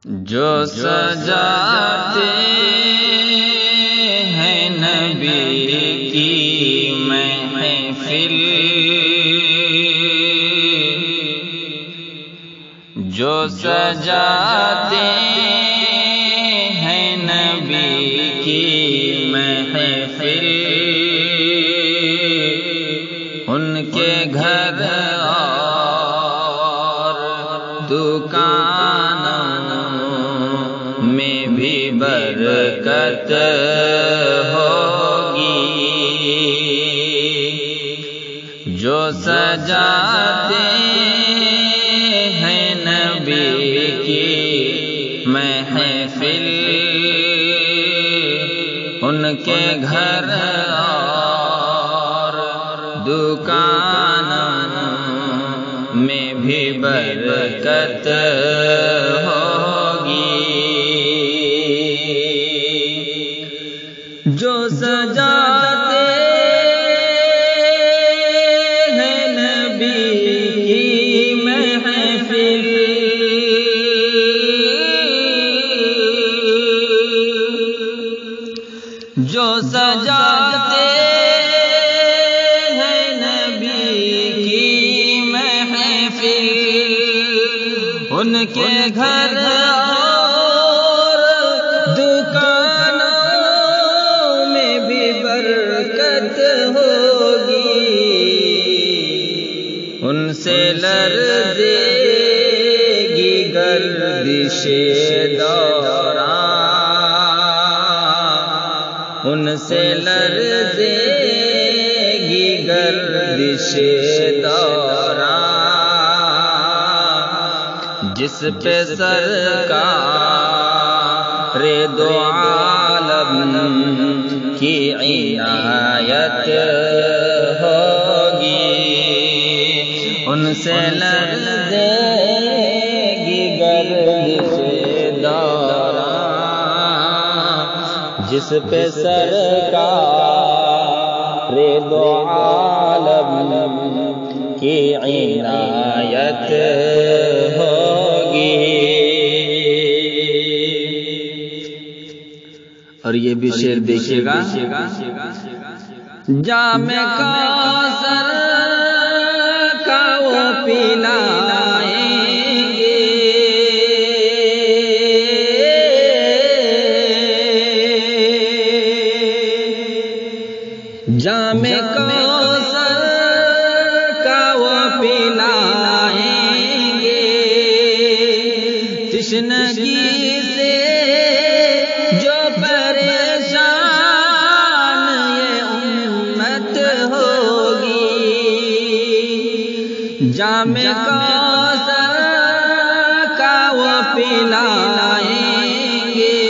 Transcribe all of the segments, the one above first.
جو سجاتے ہیں نبی کی محفل، جو سجاتے ہیں نبی کی محفل، ان کے گھر اور دکانوں میں بھی برکت ہوگی، جو سجاتے ہیں نبی کی محفل، ان کے گھر اور دکانوں میں بھی برکت ہوگی، جو سجاتے ہیں نبی کی محفل، جو سجاتے ہیں نبی کی محفل، ان کے گھر اور دکانوں میں بھی برکت ہوگی، ان سے لرزے گی گردش دوران، ان سے لرزے گی گردش دوران، جس پہ سرکار دو عالم کی عنایت ہوگی، ان سے لرزے گی گردش دوران، جس پہ سرکار دو عالم کی عنایت ہوگی۔ اور یہ بھی شعر دیکھیے گا، جام کوثر کا وہ پلائیں گے، جام کوثر کا وہ پلائیں گے، تشنگی سے جو پریشان یہ امت ہوگی، جام کوثر کا وہ پلائیں گے،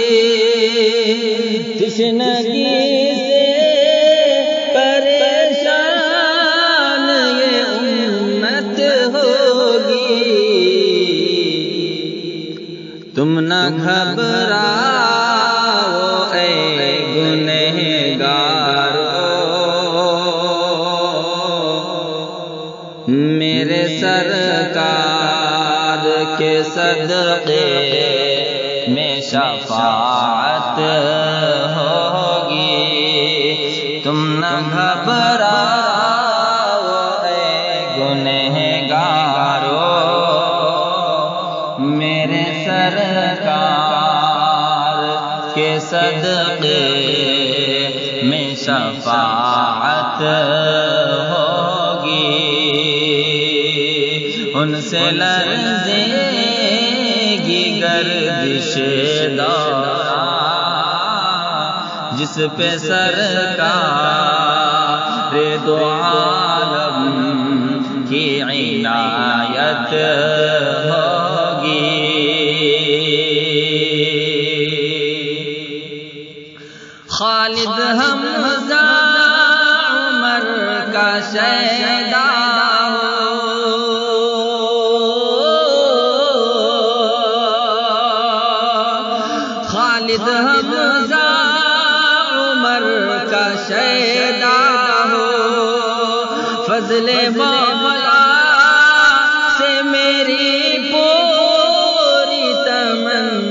تشنگی سے پریشان یہ امت ہوگی، تم نہ گھبراؤ اے گنہگارو، میرے سرکار کے صدقے میں شفاعت ہوگی، تم نہ گھبراؤ اے گنہگارو، میرے سرکار کے صدقے میں شفاعت ہوگی، ان سے لرزے گی گردش دوران، جس پہ سرکار دو عالم کی عنایت ہوگی۔ خالد حمزہ عمر کا شیدا خالد حمزہ عمر کا شیدا ہو، فضل مولا سے میری پوری تمنا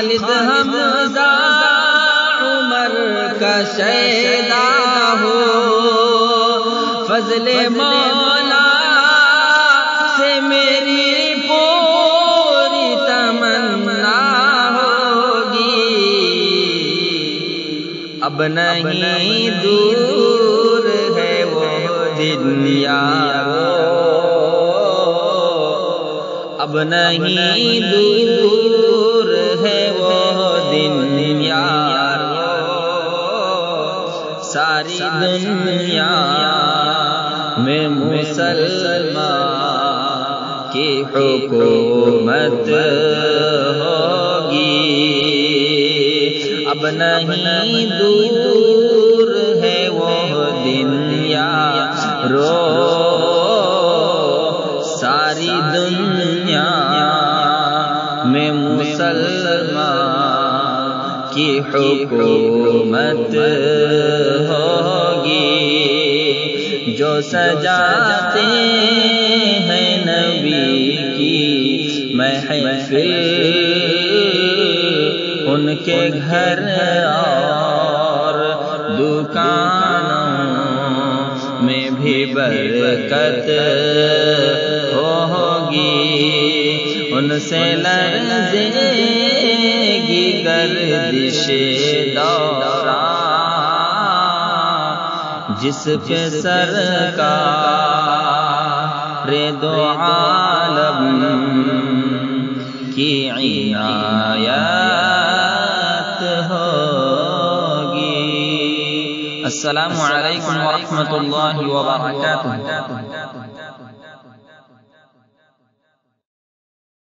خالد حمزہ عمر کا شیدا ہو، فضل مولا سے میری پوری تمنا ہوگی، اب نہیں دور ہے وہ دن یارو، اب نہیں دور ہے وہ دن یارو، ساری دنیا میں مسلمان کی حکومت ہوگی، اب نہیں دور ہے وہ دن یارو، ساری دنیا میں مسلمان کی حکومت ہوگی، جو سجاتے ہیں نبی کی محفل، ان کے گھر اور دکانوں میں بھی برکت ہوگی، ان سے لرزے گی گردش دوران، جس پہ سرکار دو عالم کی عنایت ہوگی۔ السلام علیکم ورحمۃ اللہ وبرکاتہ۔